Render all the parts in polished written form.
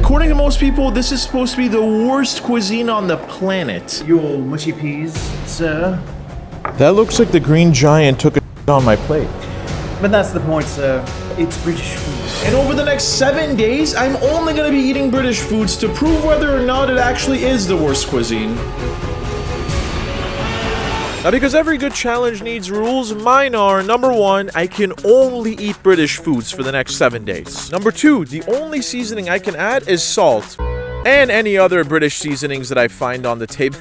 According to most people, this is supposed to be the worst cuisine on the planet. Your mushy peas, sir. That looks like the Green Giant took a on my plate. But that's the point, sir. It's British food. And over the next 7 days, I'm only gonna be eating British foods to prove whether or not it actually is the worst cuisine. Now, because every good challenge needs rules, mine are, number 1, I can only eat British foods for the next 7 days. Number 2, the only seasoning I can add is salt. And any other British seasonings that I find on the table.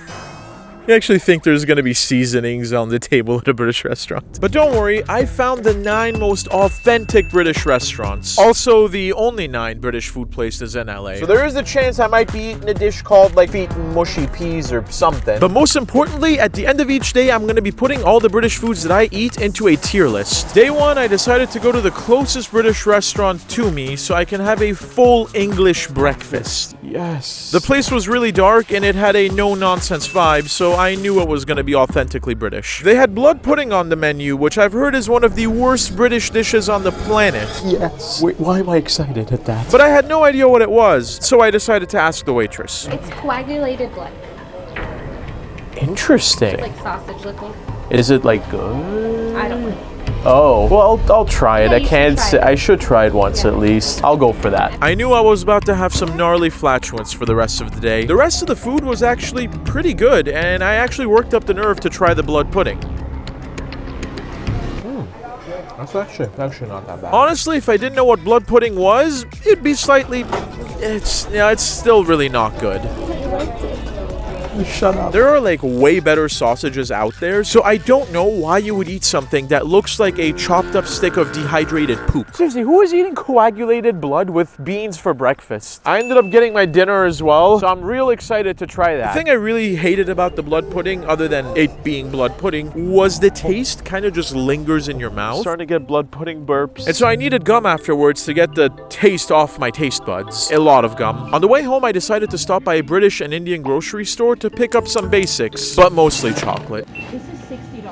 I actually think there's gonna be seasonings on the table at a British restaurant. But don't worry, I found the 9 most authentic British restaurants. Also, the only 9 British food places in LA. So there is a chance I might be eating a dish called, like, eating mushy peas or something. But most importantly, at the end of each day, I'm gonna be putting all the British foods that I eat into a tier list. Day 1, I decided to go to the closest British restaurant to me so I can have a full English breakfast. Yes. The place was really dark and it had a no-nonsense vibe, so I knew it was going to be authentically British. They had blood pudding on the menu, which I've heard is one of the worst British dishes on the planet. Yes. Wait, why am I excited at that? But I had no idea what it was, so I decided to ask the waitress. It's coagulated blood. Interesting. It's like sausage looking. Is it like good? I don't know. Oh, well, I'll try it. Yeah, I can't say. I should try it once Yeah. at least. I'll go for that. I knew I was about to have some gnarly flatulence for the rest of the day. The rest of the food was actually pretty good, and I actually worked up the nerve to try the blood pudding. That's actually not that bad. Honestly, if I didn't know what blood pudding was, it'd be slightly. It's still really not good. Shut up. There are like way better sausages out there, so I don't know why you would eat something that looks like a chopped up stick of dehydrated poop. Seriously, who is eating coagulated blood with beans for breakfast? I ended up getting my dinner as well, so I'm real excited to try that. The thing I really hated about the blood pudding, other than it being blood pudding, was the taste kind of just lingers in your mouth. I'm starting to get blood pudding burps. And so I needed gum afterwards to get the taste off my taste buds. A lot of gum. On the way home, I decided to stop by a British and Indian grocery store to pick up some basics, but mostly chocolate. This is $60.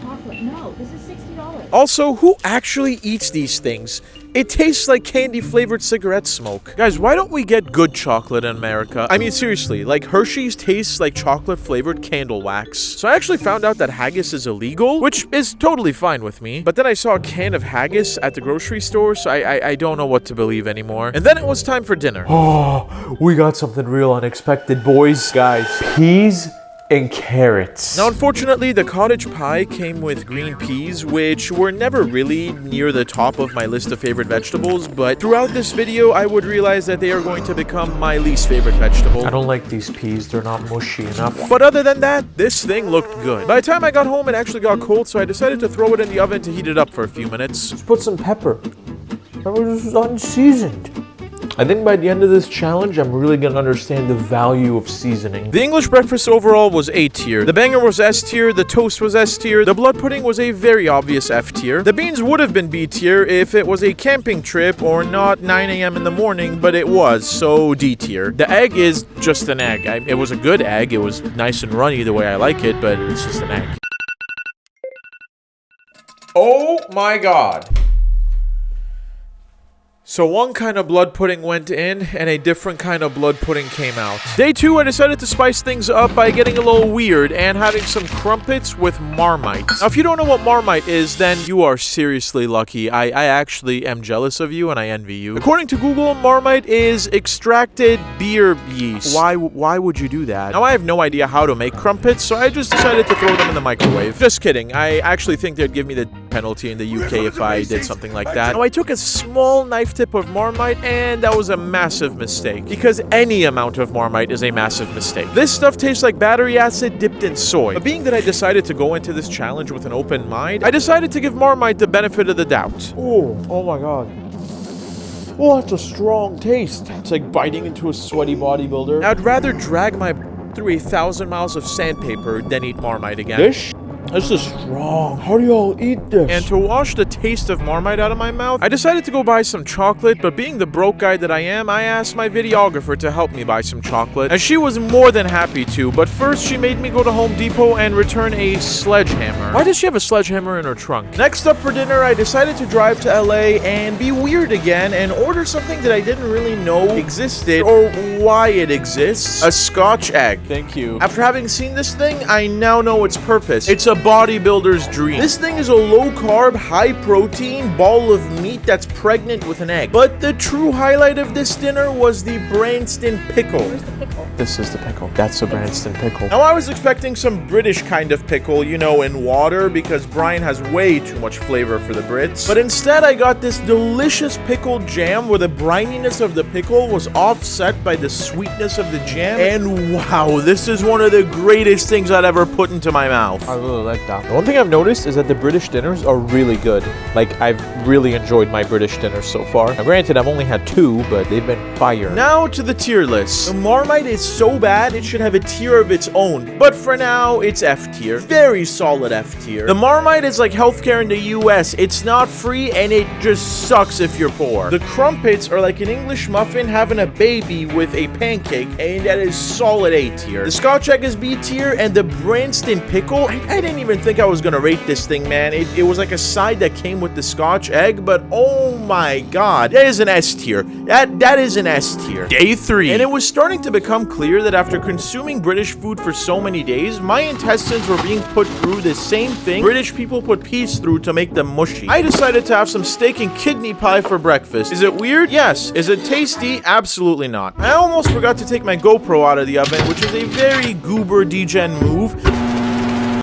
Chocolate. No, this is $60. Also, who actually eats these things? It tastes like candy-flavored cigarette smoke. Guys, why don't we get good chocolate in America? I mean, seriously, like Hershey's tastes like chocolate-flavored candle wax. So I actually found out that haggis is illegal, which is totally fine with me. But then I saw a can of haggis at the grocery store, so I don't know what to believe anymore. And then it was time for dinner. Oh, we got something real unexpected, boys. Guys, peas and carrots. Now, unfortunately, the cottage pie came with green peas, which were never really near the top of my list of favorite vegetables, but throughout this video, I would realize that they are going to become my least favorite vegetable. I don't like these peas. They're not mushy enough. But other than that, this thing looked good. By the time I got home, it actually got cold, so I decided to throw it in the oven to heat it up for a few minutes. Just put some pepper. That was unseasoned. I think by the end of this challenge, I'm really gonna understand the value of seasoning. The English breakfast overall was A tier. The banger was S tier, the toast was S tier, the blood pudding was a very obvious F tier. The beans would have been B tier if it was a camping trip or not 9 a.m. in the morning, but it was, so D tier. The egg is just an egg. It was a good egg, it was nice and runny the way I like it, but it's just an egg. Oh my god. So one kind of blood pudding went in, and a different kind of blood pudding came out. Day 2, I decided to spice things up by getting a little weird and having some crumpets with Marmite. Now, if you don't know what Marmite is, then you are seriously lucky. I actually am jealous of you, and I envy you. According to Google, Marmite is extracted beer yeast. Why would you do that? Now, I have no idea how to make crumpets, so I just decided to throw them in the microwave. Just kidding. I actually think they'd give me the penalty in the UK if I did something like that. Now, I took a small knife tip of Marmite, and that was a massive mistake, because any amount of Marmite is a massive mistake. This stuff tastes like battery acid dipped in soy. But being that I decided to go into this challenge with an open mind, I decided to give Marmite the benefit of the doubt. Oh my god. Oh, that's a strong taste. It's like biting into a sweaty bodybuilder. I'd rather drag my through 1,000 miles of sandpaper than eat Marmite again. This This is strong. How do y'all eat this? And to wash the taste of Marmite out of my mouth, I decided to go buy some chocolate, but being the broke guy that I am, I asked my videographer to help me buy some chocolate, and she was more than happy to, but first she made me go to Home Depot and return a sledgehammer. Why does she have a sledgehammer in her trunk? Next up for dinner, I decided to drive to LA and be weird again and order something that I didn't really know existed or why it exists. A Scotch egg. Thank you. After having seen this thing, I now know its purpose. It's a bodybuilder's dream. This thing is a low-carb, high-protein ball of meat that's pregnant with an egg. But the true highlight of this dinner was the Branston pickle. Where's the pickle? This is the pickle. That's the Branston pickle. Now, I was expecting some British kind of pickle, you know, in water, because Brian has way too much flavor for the Brits. But instead, I got this delicious pickled jam where the brininess of the pickle was offset by the sweetness of the jam. And wow, this is one of the greatest things I'd ever put into my mouth. I really like that. The one thing I've noticed is that the British dinners are really good. Like, I've really enjoyed my British dinners so far. Now, granted, I've only had 2, but they've been fire. Now to the tier list. The Marmite is so bad, it should have a tier of its own. But for now, it's F tier. Very solid F tier. The Marmite is like healthcare in the US. It's not free, and it just sucks if you're poor. The crumpets are like an English muffin having a baby with a pancake, and that is solid A tier. The Scotch egg is B tier, and the Branston pickle, I didn't even think I was gonna rate this thing, man. It was like a side that came with the Scotch egg, but oh my god, that is an S tier. That is an S tier. Day 3. And it was starting to become clear that after consuming British food for so many days, my intestines were being put through the same thing British people put peas through to make them mushy. I decided to have some steak and kidney pie for breakfast. Is it weird? Yes. Is it tasty? Absolutely not. I almost forgot to take my GoPro out of the oven, which is a very goober degen move.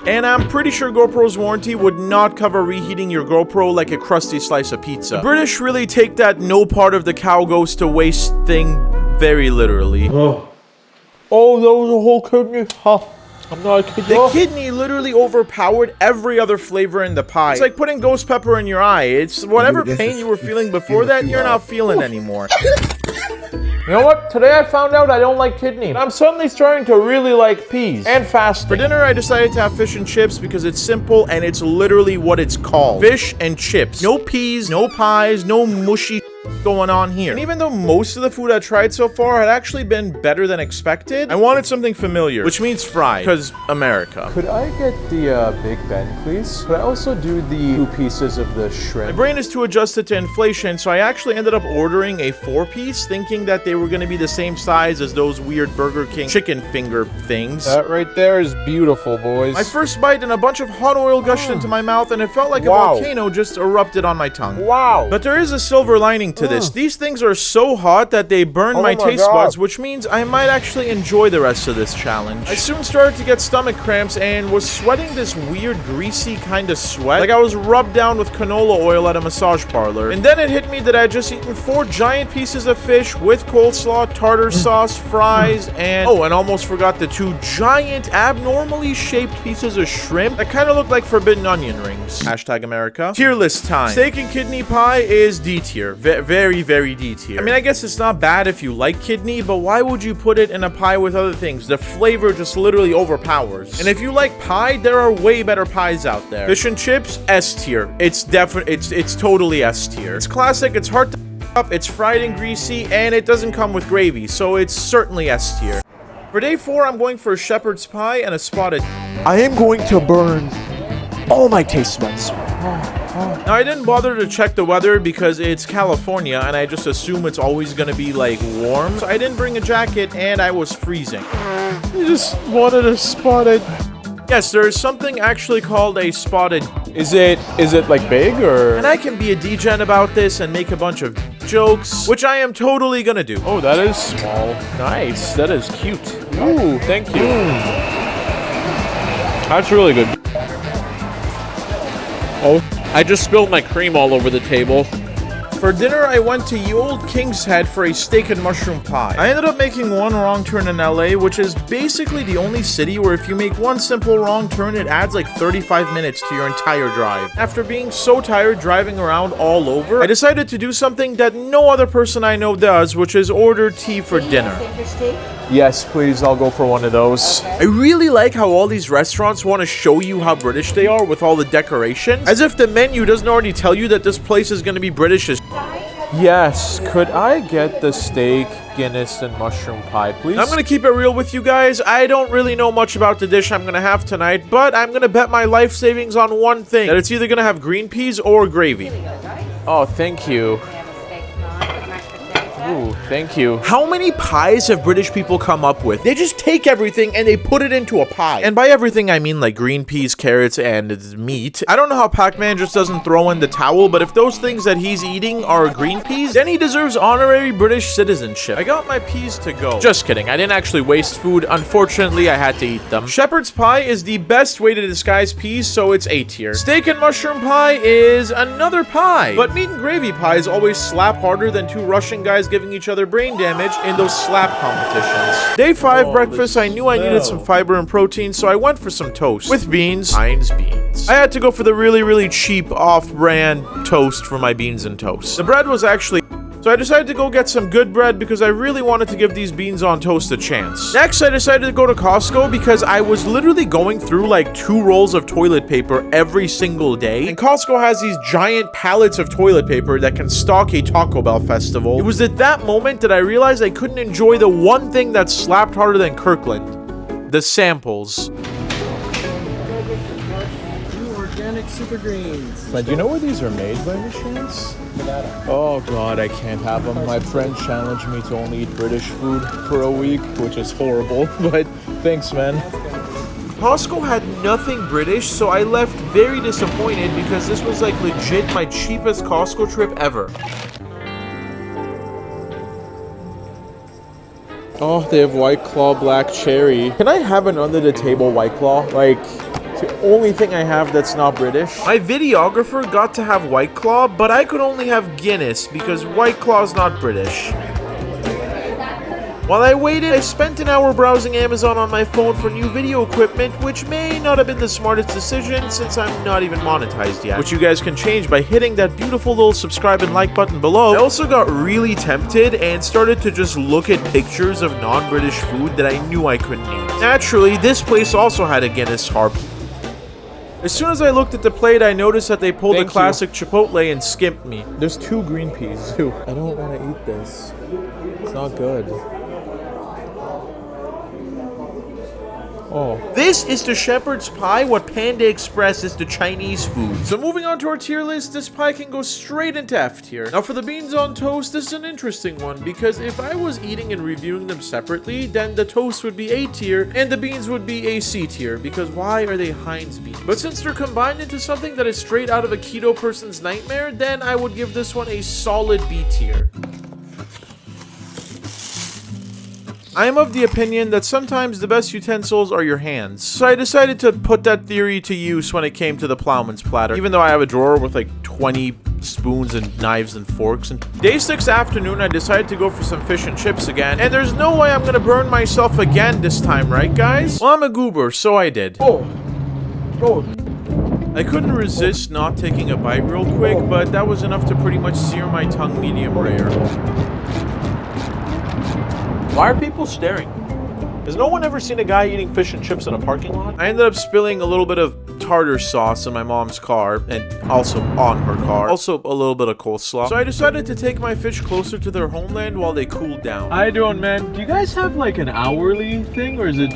And I'm pretty sure GoPro's warranty would not cover reheating your GoPro like a crusty slice of pizza. The British really take that no part of the cow goes to waste thing very literally. Oh, that was a whole kidney. Huh. I'm not kidding. The kidney literally overpowered every other flavor in the pie. It's like putting ghost pepper in your eye. It's whatever pain you were feeling before that, you're not feeling anymore. You know what? Today I found out I don't like kidney. And I'm suddenly starting to really like peas. And fasting. For dinner, I decided to have fish and chips because it's simple and it's literally what it's called. Fish and chips. No peas, no pies, no mushy going on here. And even though most of the food I tried so far had actually been better than expected, I wanted something familiar, which means fried, because America. Could I get the Big Ben, please? Could I also do the 2 pieces of the shrimp? My brain is too adjusted to inflation, so I actually ended up ordering a 4-piece, thinking that they were going to be the same size as those weird Burger King chicken finger things. That right there is beautiful, boys. My first bite and a bunch of hot oil gushed into my mouth, and it felt like a volcano just erupted on my tongue. Wow. But there is a silver lining to this. These things are so hot that they burn my taste buds, which means I might actually enjoy the rest of this challenge. I soon started to get stomach cramps and was sweating this weird greasy kind of sweat, like I was rubbed down with canola oil at a massage parlor. And then it hit me that I had just eaten 4 giant pieces of fish with coleslaw, tartar sauce, fries, and and almost forgot the 2 giant abnormally shaped pieces of shrimp that kind of look like forbidden onion rings. Hashtag America. Tier list time. Steak and kidney pie is D tier. Very, very D tier. I mean, I guess it's not bad if you like kidney, but why would you put it in a pie with other things? The flavor just literally overpowers. And if you like pie, there are way better pies out there. Fish and chips, S tier. It's totally S tier. It's classic, it's hard to up, it's fried and greasy, and it doesn't come with gravy, so it's certainly S tier. For day 4, I'm going for a shepherd's pie and a spotted. I am going to burn all my taste buds. Now, I didn't bother to check the weather because it's California and I just assume it's always gonna be like warm. So I didn't bring a jacket and I was freezing. I just wanted a spotted. Yes, there is something actually called a spotted. Is it like big or? And I can be a degen about this and make a bunch of jokes, which I am totally gonna do. Oh, that is small. Nice. That is cute. Ooh, thank you. That's really good. Oh, I just spilled my cream all over the table. For dinner, I went to Ye Old King's Head for a steak and mushroom pie. I ended up making one wrong turn in LA, which is basically the only city where if you make one simple wrong turn, it adds like 35 minutes to your entire drive. After being so tired driving around all over, I decided to do something that no other person I know does, which is order tea for dinner. Steak? Yes, please, I'll go for one of those. Okay. I really like how all these restaurants want to show you how British they are with all the decorations. As if the menu doesn't already tell you that this place is going to be British as... Yes, could I get the steak, Guinness, and mushroom pie, please? I'm gonna keep it real with you guys. I don't really know much about the dish I'm gonna have tonight, but I'm gonna bet my life savings on one thing, that it's either gonna have green peas or gravy. Oh, thank you. Ooh, thank you. How many pies have British people come up with? They just take everything and they put it into a pie. And by everything, I mean like green peas, carrots, and meat. I don't know how Pac-Man just doesn't throw in the towel, but if those things that he's eating are green peas, then he deserves honorary British citizenship. I got my peas to go. Just kidding. I didn't actually waste food. Unfortunately, I had to eat them. Shepherd's pie is the best way to disguise peas, so it's A tier. Steak and mushroom pie is another pie. But meat and gravy pies always slap harder than two Russian guys giving each other brain damage in those slap competitions. Day 5 breakfast, I knew I needed some fiber and protein, so I went for some toast with beans, Heinz beans. I had to go for the really cheap off-brand toast for my beans and toast. The bread was actually... So I decided to go get some good bread because I really wanted to give these beans on toast a chance. Next, I decided to go to Costco because I was literally going through like 2 rolls of toilet paper every single day. And Costco has these giant pallets of toilet paper that can stock a Taco Bell festival. It was at that moment that I realized I couldn't enjoy the one thing that slapped harder than Kirkland. The samples. Organic super greens. But do you know where these are made by any chance? Oh god, I can't have them. My friend challenged me to only eat British food for a week, which is horrible, but thanks, man. Costco had nothing British, so I left very disappointed because this was like legit my cheapest Costco trip ever. Oh, they have White Claw Black Cherry. Can I have an under the table White Claw? Like... the only thing I have that's not British. My videographer got to have White Claw, but I could only have Guinness because White Claw's not British. While I waited, I spent an hour browsing Amazon on my phone for new video equipment, which may not have been the smartest decision since I'm not even monetized yet, which you guys can change by hitting that beautiful little subscribe and like button below. I also got really tempted and started to just look at pictures of non-British food that I knew I couldn't eat. Naturally, this place also had a Guinness harp. As soon as I looked at the plate, I noticed that they pulled a classic Chipotle and skimped me. There's 2 green peas, too. I don't want to eat this. It's not good. Oh. This is to Shepherd's Pie what Panda Express is to Chinese food. So moving on to our tier list, this pie can go straight into F tier. Now for the beans on toast, this is an interesting one because if I was eating and reviewing them separately, then the toast would be A tier and the beans would be a C tier because why are they Heinz beans? But since they're combined into something that is straight out of a keto person's nightmare, then I would give this one a solid B tier. I am of the opinion that sometimes the best utensils are your hands, so I decided to put that theory to use when it came to the plowman's platter, even though I have a drawer with like 20 spoons and knives and forks. And day 6 afternoon, I decided to go for some fish and chips again, and there's no way I'm gonna burn myself again this time, right guys? Well, I'm a goober, so I did. Oh. I couldn't resist not taking a bite real quick, but that was enough to pretty much sear my tongue medium rare. Why are people staring? Has no one ever seen a guy eating fish and chips in a parking lot? I ended up spilling a little bit of tartar sauce in my mom's car, and also on her car. Also a little bit of coleslaw. So I decided to take my fish closer to their homeland while they cooled down. How you doing, man? Do you guys have like an hourly thing, or is it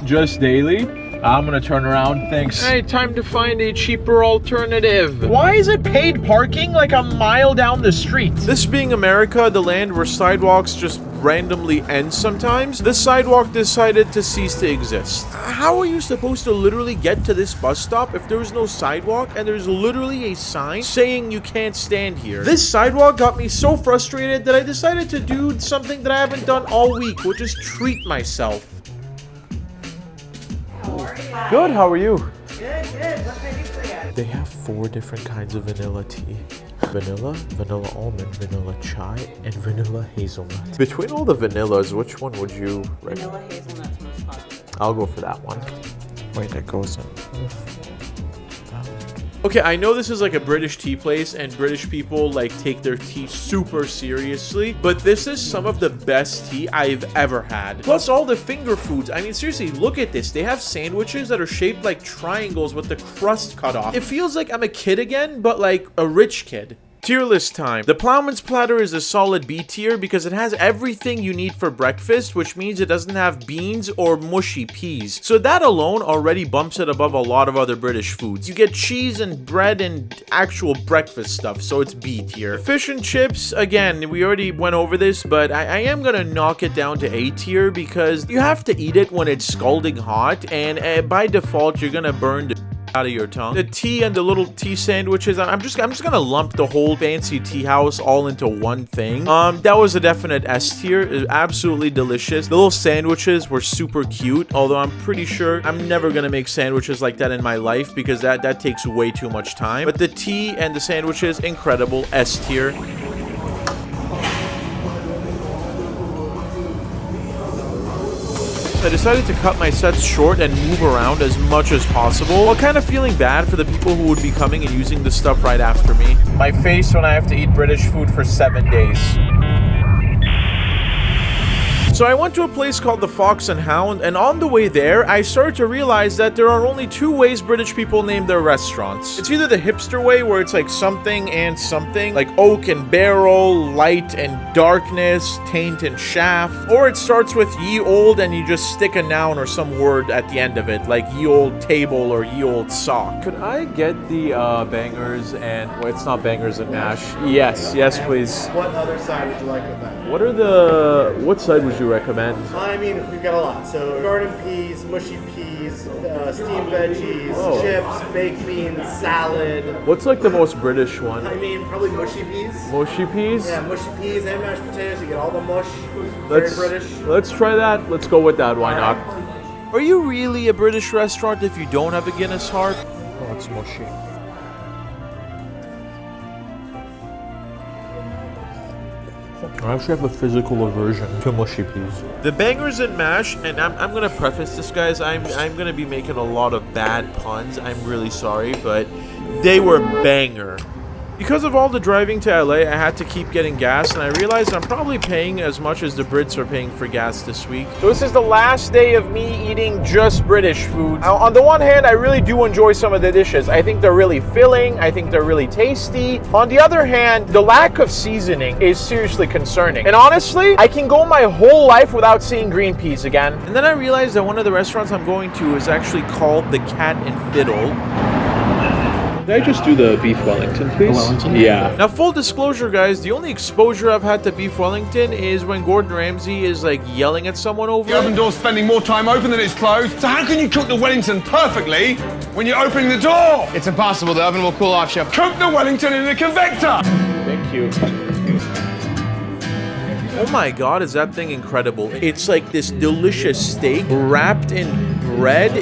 just daily? I'm gonna turn around, thanks. Hey, time to find a cheaper alternative. Why is it paid parking like a mile down the street? This being America, the land where sidewalks just randomly end sometimes, this sidewalk decided to cease to exist. How are you supposed to literally get to this bus stop if there's no sidewalk and there's literally a sign saying you can't stand here? This sidewalk got me so frustrated that I decided to do something that I haven't done all week, which is treat myself. Good, how are you? Good. What can I do for you? They have 4 different kinds of vanilla tea. Vanilla, vanilla almond, vanilla chai, and vanilla hazelnut. Between all the vanillas, which one would you recommend? Vanilla hazelnut's most popular. I'll go for that one. Wait, that goes in. Okay, I know this is like a British tea place and British people like take their tea super seriously, but this is some of the best tea I've ever had. Plus all the finger foods. I mean, seriously, look at this. They have sandwiches that are shaped like triangles with the crust cut off. It feels like I'm a kid again, but like a rich kid. Tier list time. The Plowman's Platter is a solid B tier because it has everything you need for breakfast, which means it doesn't have beans or mushy peas. So that alone already bumps it above a lot of other British foods. You get cheese and bread and actual breakfast stuff, so it's B tier. Fish and chips, again, we already went over this, but I am gonna knock it down to A tier because you have to eat it when it's scalding hot, and by default, you're gonna burn the out of your tongue. The tea and the little tea sandwiches, I'm just gonna lump the whole fancy tea house all into one thing. That was a definite S tier. It was absolutely delicious. The little sandwiches were super cute, although I'm pretty sure I'm never gonna make sandwiches like that in my life because that takes way too much time. But the tea and the sandwiches, incredible. S tier. I decided to cut my sets short and move around as much as possible, while kind of feeling bad for the people who would be coming and using this stuff right after me. My face when I have to eat British food for 7 days. So I went to a place called the Fox and Hound, and on the way there, I started to realize that there are only 2 ways British people name their restaurants. It's either the hipster way, where it's like something and something, like oak and barrel, light and darkness, taint and shaft, or it starts with ye old and you just stick a noun or some word at the end of it, like ye old table or ye old sock. Could I get the bangers and, well, it's not bangers and mash. Yes, please. What other side would you like with that? What side would you recommend? I mean, we've got a lot. So garden peas, mushy peas, steamed veggies, chips, baked beans, salad. What's like the most British one? I mean, probably mushy peas. Mushy peas? Yeah, mushy peas and mashed potatoes. You get all the mush. Very British. Let's try that. Let's go with that. Why not? Are you really a British restaurant if you don't have a Guinness heart? Oh, it's mushy. I actually have a physical aversion to mushy peas. The bangers and mash, and I'm gonna preface this, guys. I'm gonna be making a lot of bad puns. I'm really sorry, but they were banger. Because of all the driving to LA, I had to keep getting gas, and I realized I'm probably paying as much as the Brits are paying for gas this week. So this is the last day of me eating just British food. Now, on the one hand, I really do enjoy some of the dishes. I think they're really filling. I think they're really tasty. On the other hand, the lack of seasoning is seriously concerning. And honestly, I can go my whole life without seeing green peas again. And then I realized that one of the restaurants I'm going to is actually called the Cat and Fiddle. Can I just do the beef Wellington, please? Wellington? Yeah. Now, full disclosure, guys, the only exposure I've had to beef Wellington is when Gordon Ramsay is, like, yelling at someone over The oven door's spending more time open than it's closed. So how can you cook the Wellington perfectly when you're opening the door? It's impossible. The oven will cool off, Chef. Cook the Wellington in a convector. Thank you. Oh my god, is that thing incredible. It's like this delicious steak wrapped in bread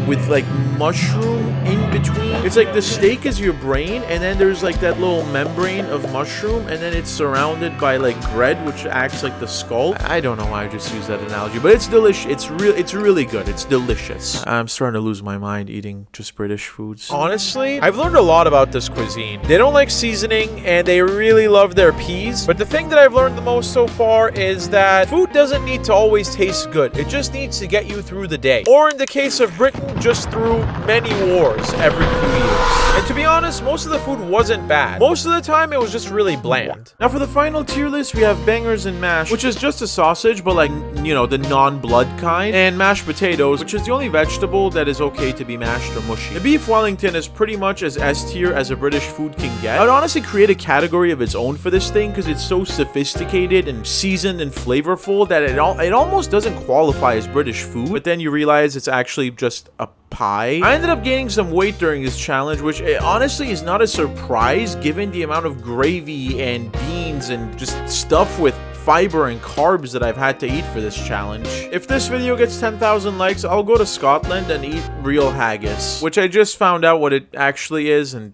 with like mushroom in between. It's like the steak is your brain, and then there's like that little membrane of mushroom, and then it's surrounded by like bread, which acts like the skull. I don't know why I just used that analogy, but it's delicious. It's really good. It's delicious. I'm starting to lose my mind eating just British foods. Honestly, I've learned a lot about this cuisine. They don't like seasoning, and they really love their peas. But the thing that I've learned the most so far is that food doesn't need to always taste good. It just needs to get you through the day. Or in the case of Britain, just through many wars every few years. And to be honest, most of the food wasn't bad. Most of the time, it was just really bland. Now for the final tier list, we have bangers and mash, which is just a sausage, but like, you know, the non-blood kind, and mashed potatoes, which is the only vegetable that is okay to be mashed or mushy. The beef Wellington is pretty much as S tier as a British food can get. I would honestly create a category of its own for this thing because it's so sophisticated and seasoned and flavorful that it almost doesn't qualify as British food, but then you realize it's actually just a pie. I ended up gaining some weight during this challenge, which honestly is not a surprise given the amount of gravy and beans and just stuff with fiber and carbs that I've had to eat for this challenge. If this video gets 10,000 likes, I'll go to Scotland and eat real haggis, which I just found out what it actually is, and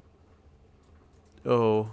oh.